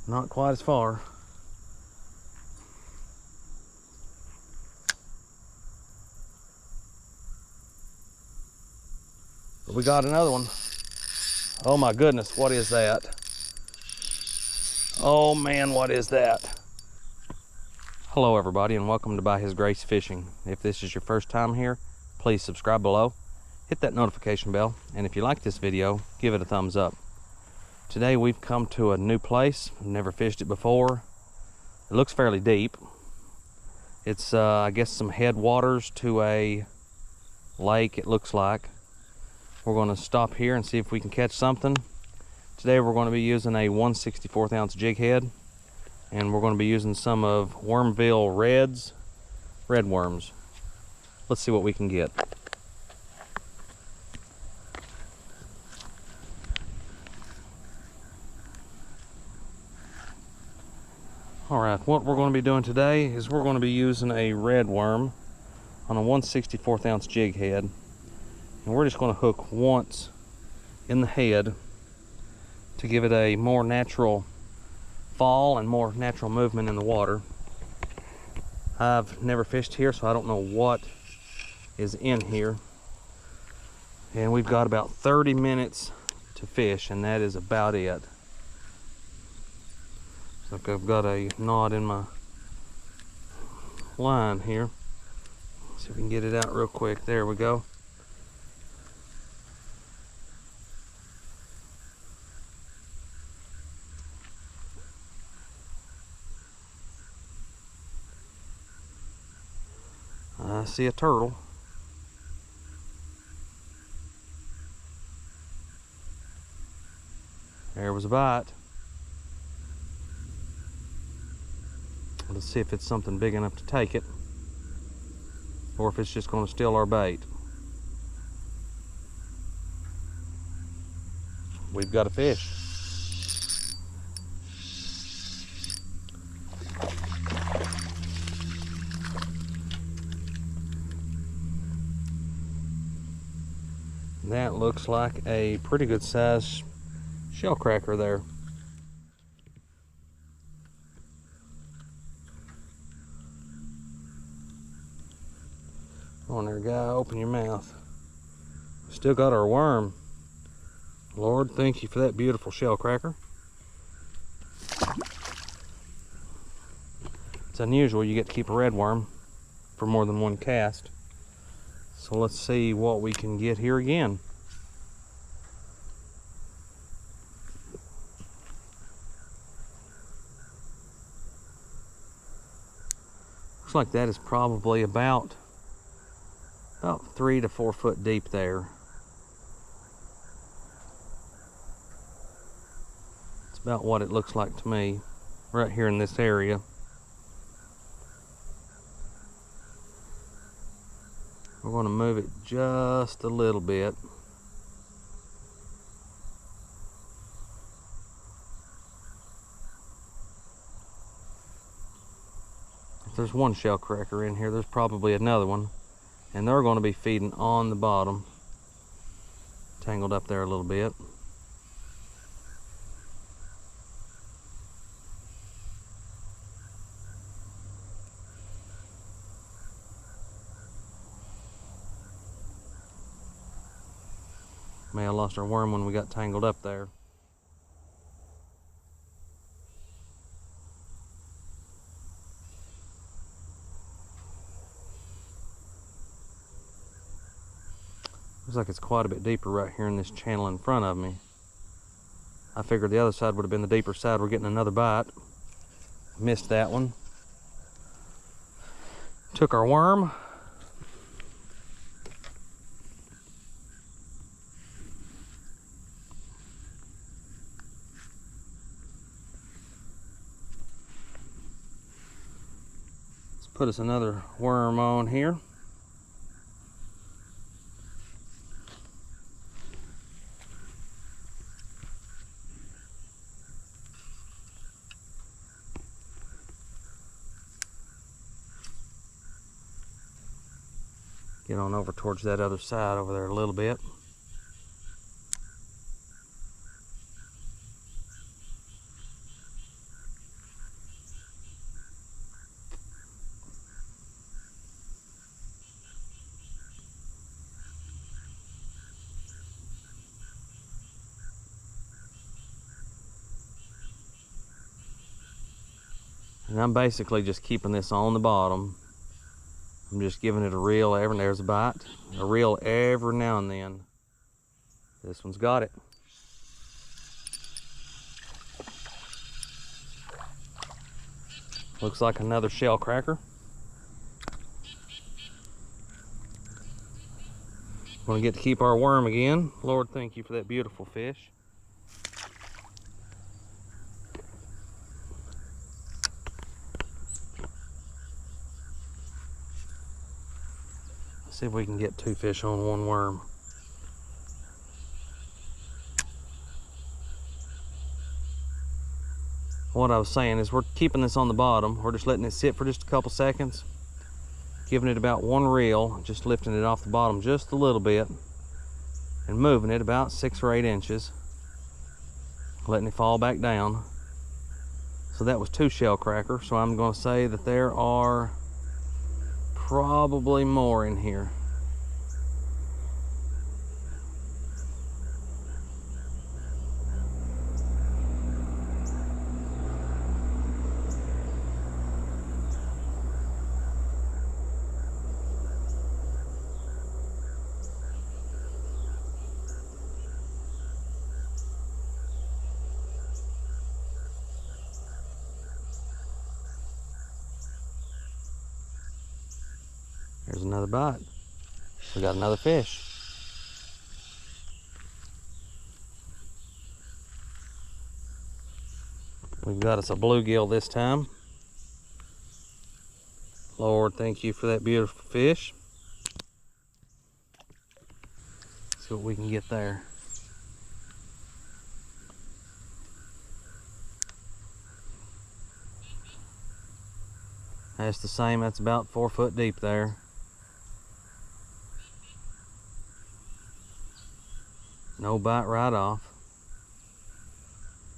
Not quite as far. But we got another one. Oh my goodness, what is that? Oh man, what is that? Hello everybody, and welcome to By His Grace Fishing. If this is your first time here, please subscribe below, hit that notification bell, and if you like this video, give it a thumbs up. Today we've come to a new place. I've never fished it before. It looks fairly deep. It's I guess some headwaters to a lake, it looks like. We're going to stop here and see if we can catch something. Today we're going to be using a 1/64 ounce jig head, and we're going to be using some of Wormville red worms. Let's see what we can get. Alright, what we're going to be doing today is we're going to be using a red worm on a 1/64 ounce jig head. And we're just going to hook once in the head to give it a more natural fall and more natural movement in the water. I've never fished here, so I don't know what is in here. And we've got about 30 minutes to fish, and that is about it. So I've got a knot in my line here. See if we can get it out real quick. There we go. I see a turtle. There was a bite. Let's see if it's something big enough to take it, or if it's just going to steal our bait. We've got a fish. That looks like a pretty good size shellcracker there. Come on there, guy, open your mouth. Still got our worm. Lord, thank you for that beautiful shellcracker. It's unusual you get to keep a red worm for more than one cast. So let's see what we can get here again. Looks like that is probably about 3 to 4 foot deep there. It's about what it looks like to me right here in this area. We're going to move it just a little bit. If there's one shellcracker in here, there's probably another one. And they're going to be feeding on the bottom. Tangled up there a little bit. May have lost our worm when we got tangled up there. Looks like it's quite a bit deeper right here in this channel in front of me. I figured the other side would have been the deeper side. We're getting another bite. Missed that one. Took our worm. Let's put us another worm on here. Get on over towards that other side over there a little bit. And I'm basically just keeping this on the bottom. I'm just giving it a reel every, there's a bite, a reel every now and then. This one's got it. Looks like another shellcracker. We're gonna get to keep our worm again. Lord, thank you for that beautiful fish. Let's see if we can get 2 fish on 1 worm. What I was saying is we're keeping this on the bottom. We're just letting it sit for just a couple seconds, giving it about 1 reel, just lifting it off the bottom just a little bit and moving it about 6 or 8 inches, letting it fall back down. So that was 2 shellcracker, so I'm going to say that there are probably more in here. There's another bite. We got another fish. We've got us a bluegill this time. Lord, thank you for that beautiful fish. See what we can get there. That's the same, that's about 4 foot deep there. No bite right off.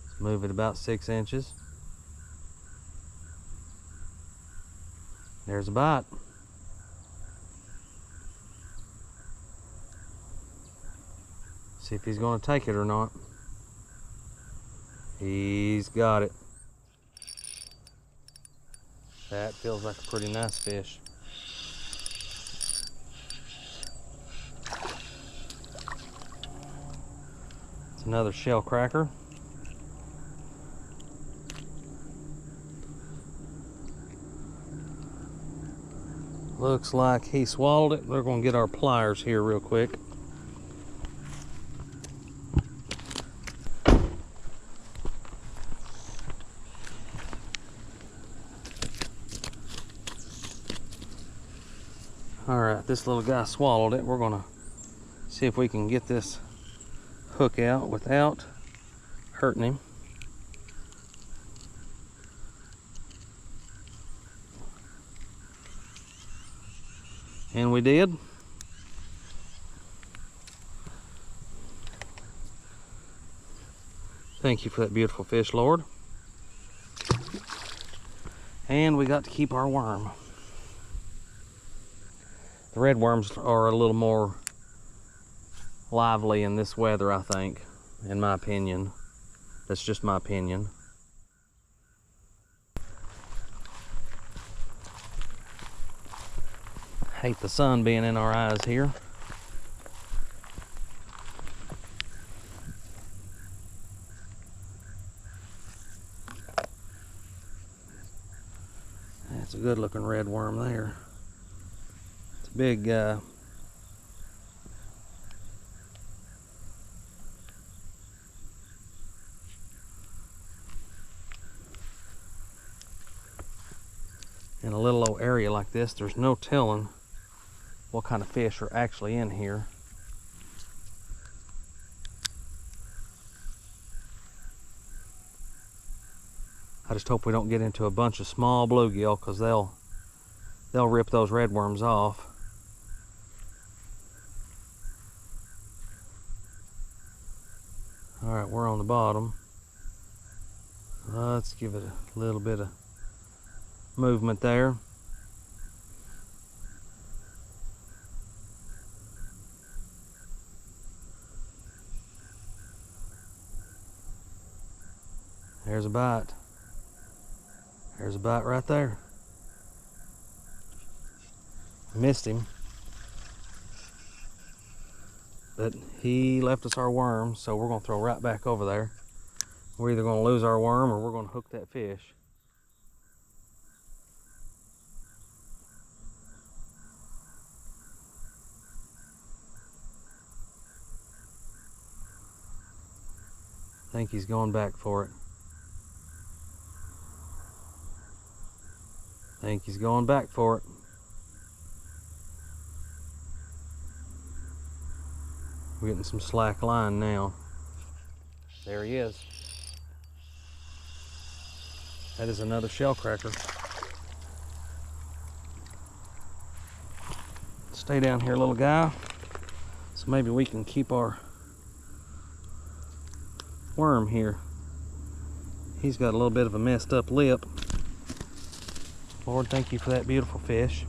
Let's move it about 6 inches. There's a bite. See if he's going to take it or not. He's got it. That feels like a pretty nice fish. It's another shellcracker. Looks like he swallowed it. We're going to get our pliers here real quick. Alright, this little guy swallowed it. We're going to see if we can get this hook out without hurting him. And we did. Thank you for that beautiful fish, Lord. And we got to keep our worm. The redworms are a little more lively in this weather, I think, in my opinion. That's just my opinion. Hate the sun being in our eyes here. That's a good looking red worm there. It's a big guy. In a little old area like this, there's no telling what kind of fish are actually in here. I just hope we don't get into a bunch of small bluegill, because they'll rip those redworms off. All right, we're on the bottom. Let's give it a little bit of movement there. There's a bite. There's a bite right there. Missed him. But he left us our worm, so we're going to throw right back over there. We're either going to lose our worm or we're going to hook that fish. I think he's going back for it. I think he's going back for it. We're getting some slack line now. There he is. That is another shellcracker. Stay down here, little guy. So maybe we can keep our worm here. He's got a little bit of a messed up lip. Lord, thank you for that beautiful fish.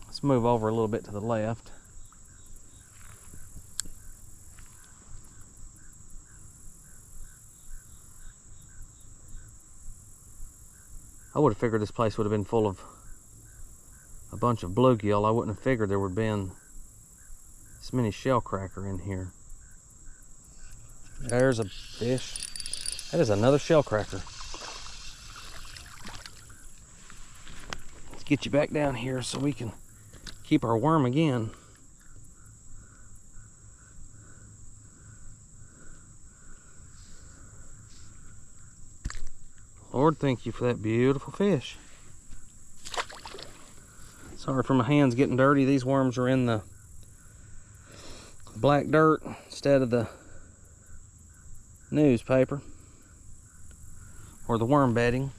Let's move over a little bit to the left. I would have figured this place would have been full of a bunch of bluegill. I wouldn't have figured there would have been this many shellcracker in here. There's a fish. That is another shellcracker. Let's get you back down here so we can keep our worm again. Lord, thank you for that beautiful fish. Sorry for my hands getting dirty. These worms are in the black dirt instead of the newspaper or the worm bedding.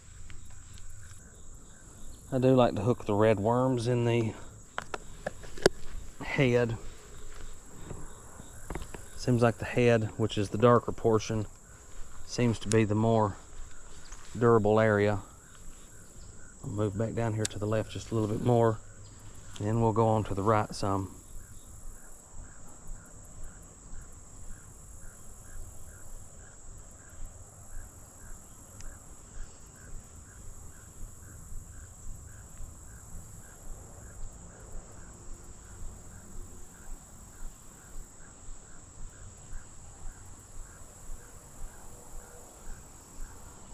I do like to hook the redworms in the head. Seems like the head, which is the darker portion, seems to be the more durable area. I'll move back down here to the left just a little bit more, and then we'll go on to the right some.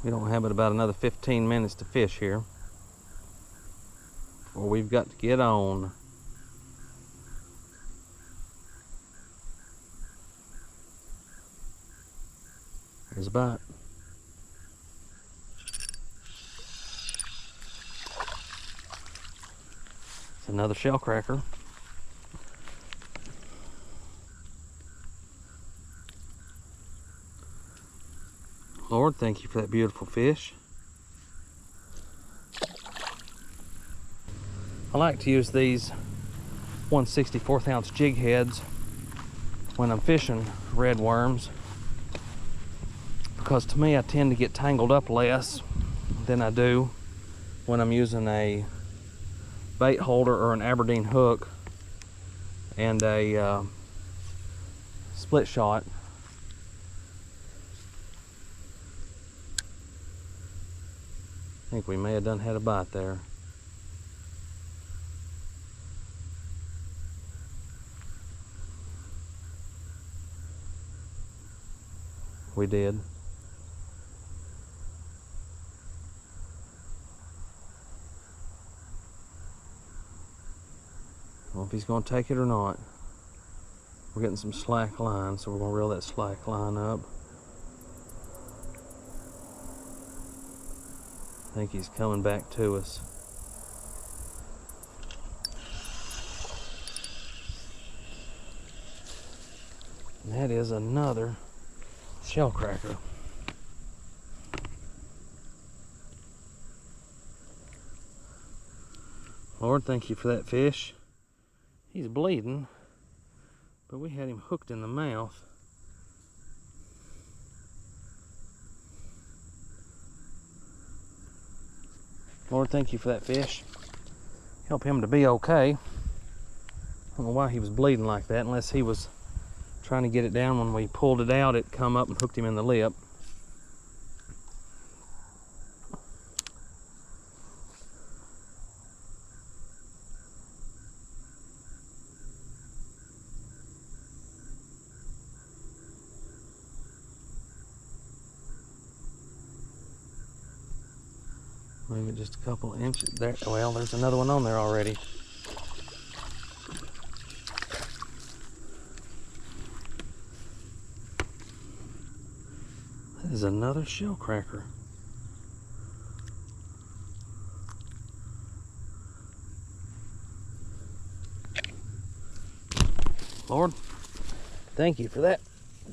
We don't have but about another 15 minutes to fish here, or we've got to get on. There's a bite. It's another shellcracker. Lord, thank you for that beautiful fish. I like to use these 1/64 ounce jig heads when I'm fishing redworms, because to me I tend to get tangled up less than I do when I'm using a bait holder or an Aberdeen hook and a split shot. I think we may have done had a bite there. We did. Well, if he's going to take it or not. We're getting some slack line, so we're going to reel that slack line up. I think he's coming back to us. And that is another shellcracker. Lord, thank you for that fish. He's bleeding, but we had him hooked in the mouth. Lord, thank you for that fish. Help him to be okay. I don't know why he was bleeding like that, unless he was trying to get it down. When we pulled it out, it come up and hooked him in the lip. Maybe just a couple inches there. Well, there's another one on there already. That is another shellcracker. Lord, thank you for that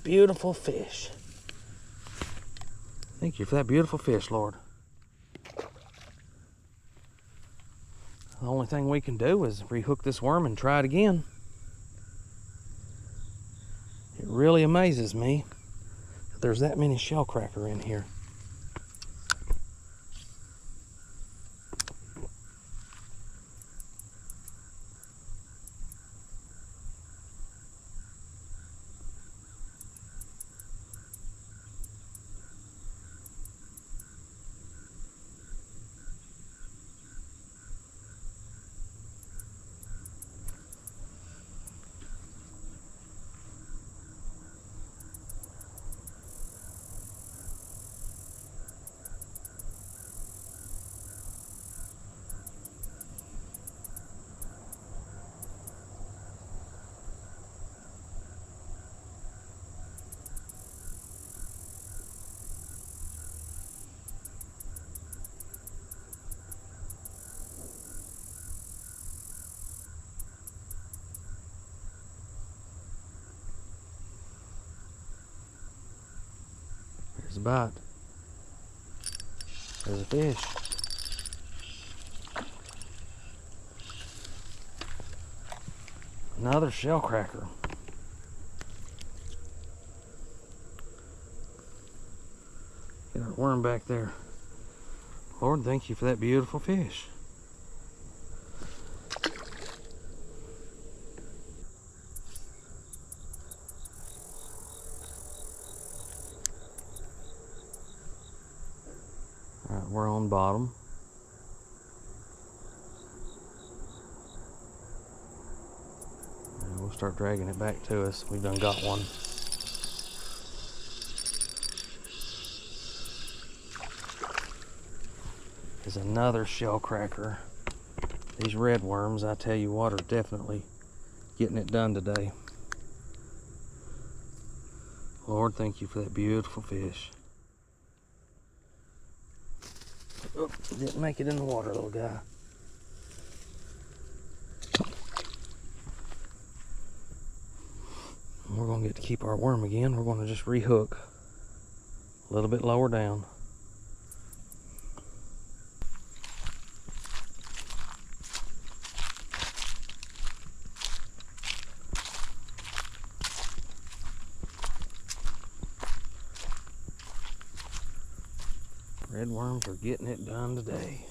beautiful fish. Thank you for that beautiful fish, Lord. The only thing we can do is rehook this worm and try it again. It really amazes me that there's that many shellcracker in here. There's a bite. There's a fish. Another shellcracker. Get our worm back there. Lord, thank you for that beautiful fish. All right, we're on bottom. And we'll start dragging it back to us. We've done got one. There's another shellcracker. These redworms, I tell you what, are definitely getting it done today. Lord, thank you for that beautiful fish. Oh, didn't make it in the water, little guy. We're going to get to keep our worm again. We're going to just rehook a little bit lower down. Redworms are getting it done today.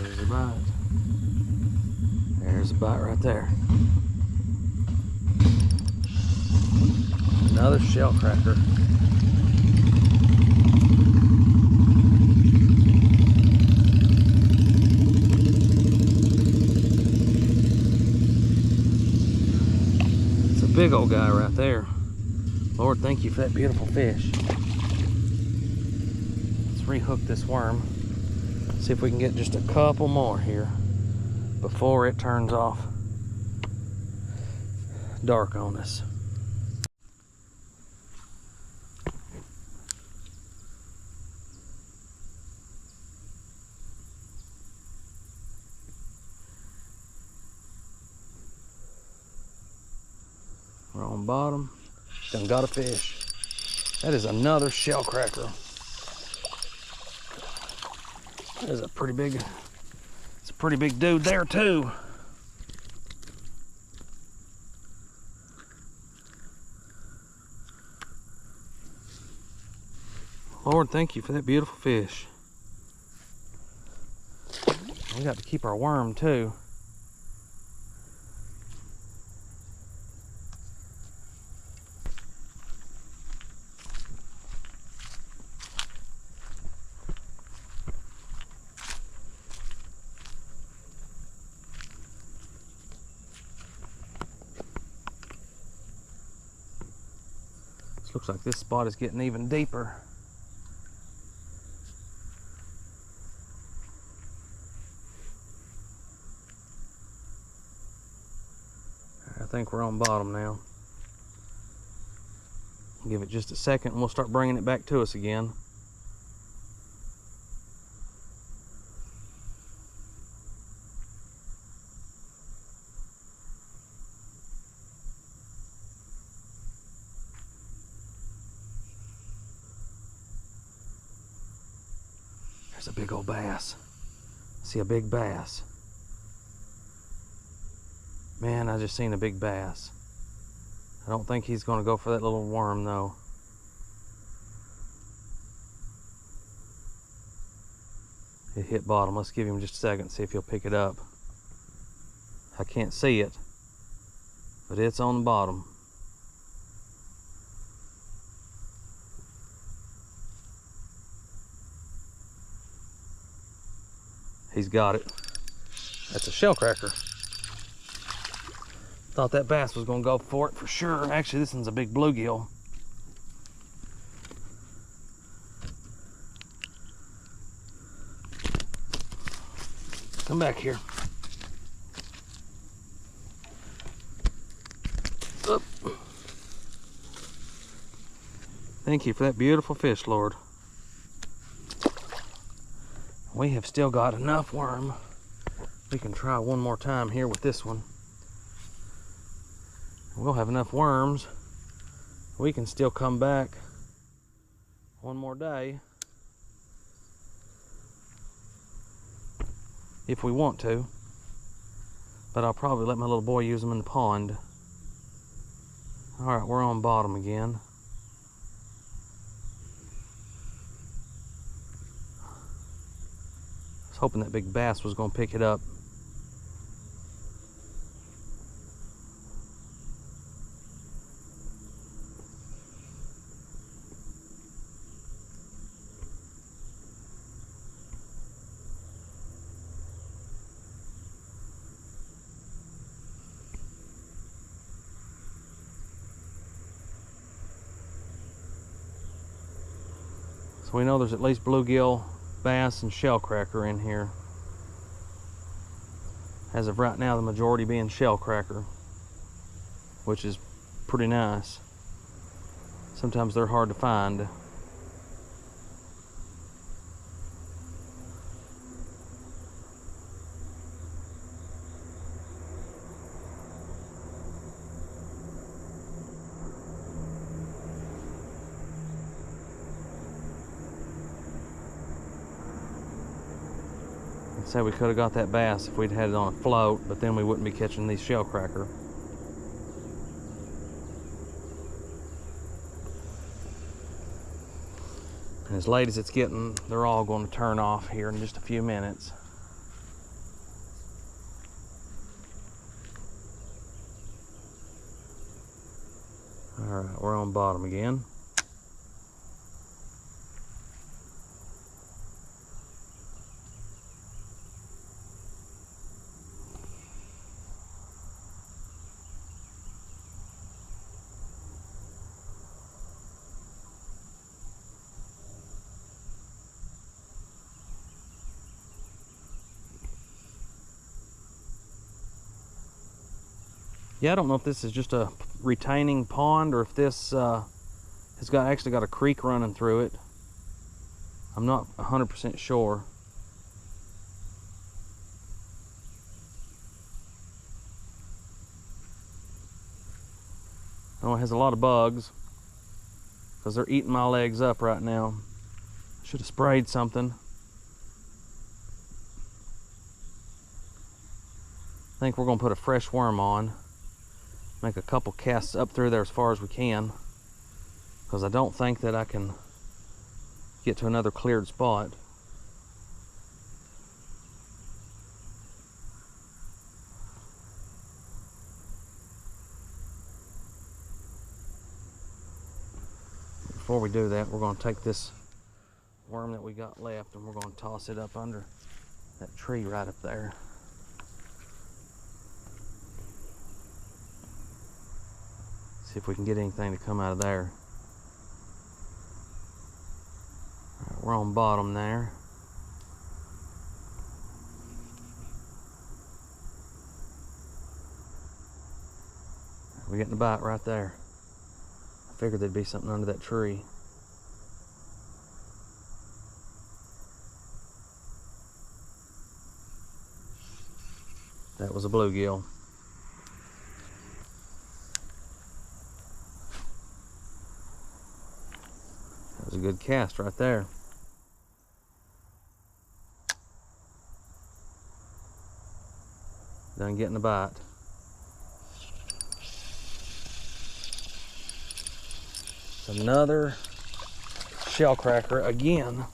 There's a bite. There's a bite right there. Another shellcracker. It's a big old guy right there. Lord, thank you for that beautiful fish. Let's rehook this worm. See if we can get just a couple more here before it turns off dark on us. on bottom. Done got a fish. That is another shellcracker. That is a pretty big, it's a pretty big dude there too. Lord, thank you for that beautiful fish. We got to keep our worm too. This looks like this spot is getting even deeper. I think we're on bottom now. Give it just a second and we'll start bringing it back to us again. There's a big old bass. See a big bass. Man, I just seen a big bass. I don't think he's gonna go for that little worm though. It hit bottom. Let's give him just a second, see if he'll pick it up. I can't see it, but it's on the bottom. He's got it. That's a shellcracker. Thought that bass was gonna go for it for sure. Actually, this one's a big bluegill. Come back here. Up. Thank you for that beautiful fish, Lord. We have still got enough worm. We can try one more time here with this one. We'll have enough worms. We can still come back one more day if we want to, but I'll probably let my little boy use them in the pond. All right, we're on bottom again. I was hoping that big bass was going to pick it up. So we know there's at least bluegill, bass, and shellcracker in here. As of right now, the majority being shellcracker, which is pretty nice. Sometimes they're hard to find. Say we could have got that bass if we'd had it on a float, but then we wouldn't be catching these shellcracker. And as late as it's getting, they're all going to turn off here in just a few minutes. All right, we're on bottom again. Yeah, I don't know if this is just a retaining pond or if this has actually got a creek running through it. I'm not 100% sure. Oh, it has a lot of bugs because they're eating my legs up right now. Should have sprayed something. I think we're gonna put a fresh worm on. Make a couple casts up through there as far as we can, because I don't think that I can get to another cleared spot. Before we do that, we're going to take this worm that we got left and we're going to toss it up under that tree right up there. See if we can get anything to come out of there. All right, we're on bottom there. We're getting a bite right there. I figured there'd be something under that tree. That was a bluegill. That was a good cast right there. Done getting a bite. It's another shellcracker again.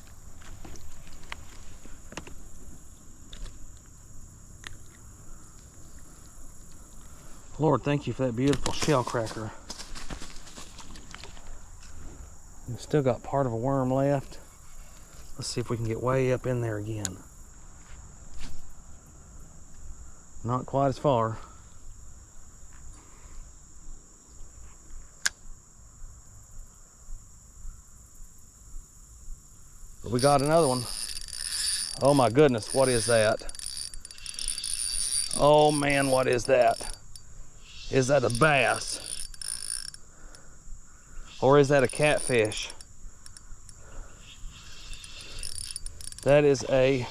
Lord, thank you for that beautiful shellcracker. We've still got part of a worm left. Let's see if we can get way up in there again. Not quite as far. But we got another one. Oh my goodness, what is that? Oh man, what is that? Is that a bass? Or is that a catfish? That is a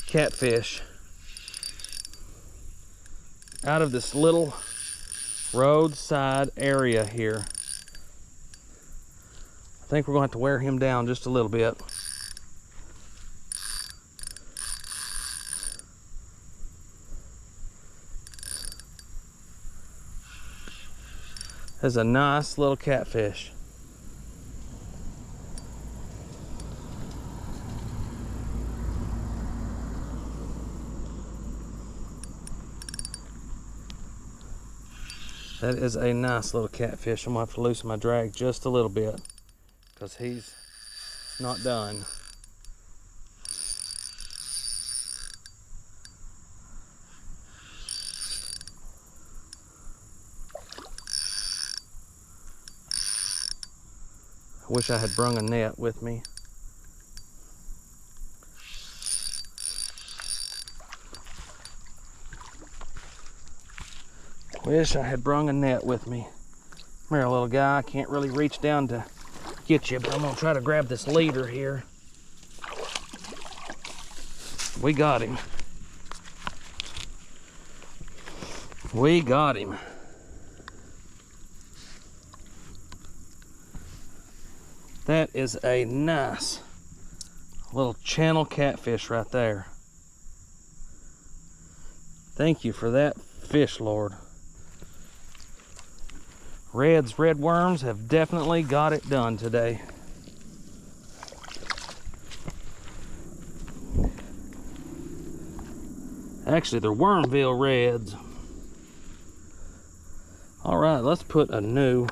catfish. Out of this little roadside area here. I think we're going to have to wear him down just a little bit. There's a nice little catfish. That is a nice little catfish. I'm gonna have to loosen my drag just a little bit because he's not done. I wish I had brung a net with me. Wish I had brung a net with me. Come here, little guy. I can't really reach down to get you, but I'm gonna try to grab this leader here. We got him. We got him. That is a nice little channel catfish right there. Thank you for that fish, Lord. Redworms have definitely got it done today. Actually, they're Wormville Reds. All right, let's put a new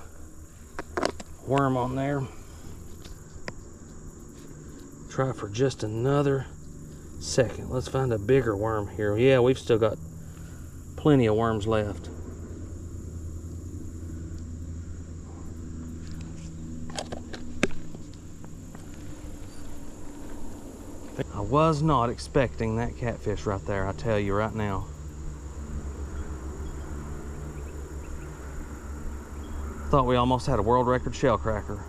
worm on there. Try for just another second. Let's find a bigger worm here. Yeah, we've still got plenty of worms left. I was not expecting that catfish right there, I tell you right now. Thought we almost had a world record shellcracker.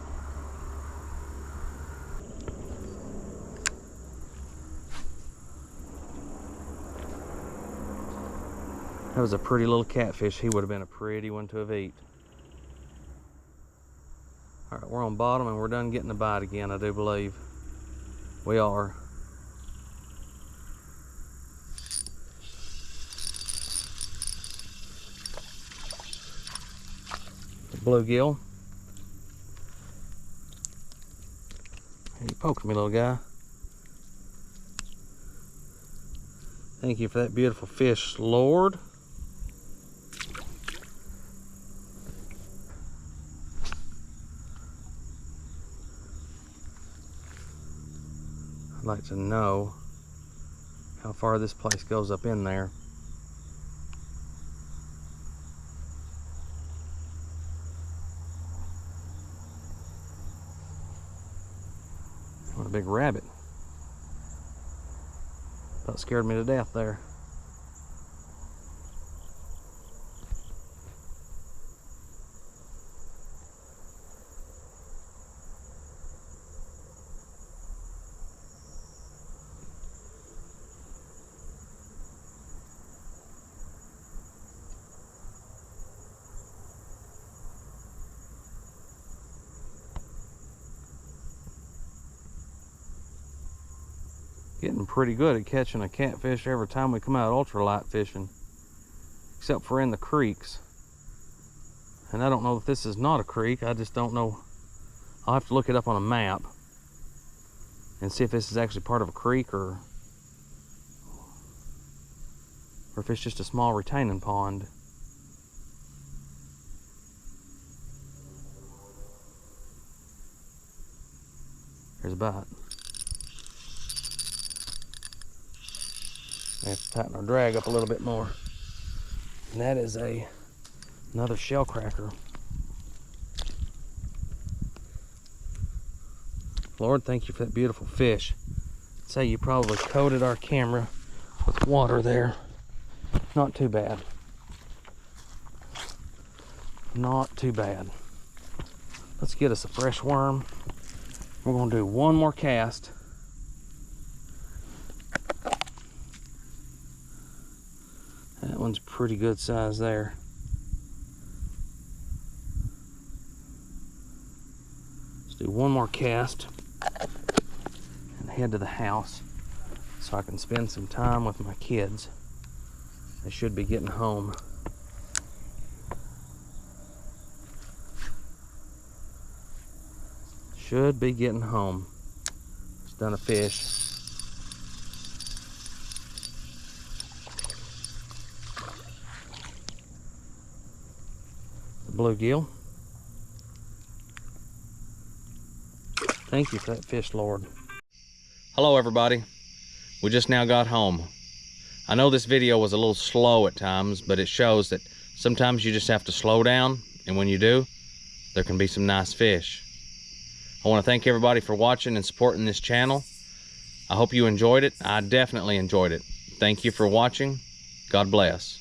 That was a pretty little catfish. He would have been a pretty one to have eaten. All right, we're on bottom and we're done getting the bite again, I do believe. We are. The bluegill. Hey, you poking me, little guy. Thank you for that beautiful fish, Lord. I'd like to know how far this place goes up in there. What a big rabbit. About scared me to death there. Getting pretty good at catching a catfish every time we come out ultralight fishing, except for in the creeks. And I don't know if this is not a creek, I just don't know. I'll have to look it up on a map and see if this is actually part of a creek or if it's just a small retaining pond. There's a bite. I have to tighten our drag up a little bit more. And that is another shellcracker. Lord, thank you for that beautiful fish. I'd say you probably coated our camera with water there. Not too bad. Not too bad. Let's get us a fresh worm. We're gonna do one more cast. That one's pretty good size there. Let's do one more cast and head to the house so I can spend some time with my kids. They should be getting home. Should be getting home. Just done a fish. Bluegill. Thank you for that fish, Lord. Hello everybody. We just now got home. I know this video was a little slow at times, but it shows that sometimes you just have to slow down, and when you do, there can be some nice fish. I want to thank everybody for watching and supporting this channel. I hope you enjoyed it. I definitely enjoyed it. Thank you for watching. God bless.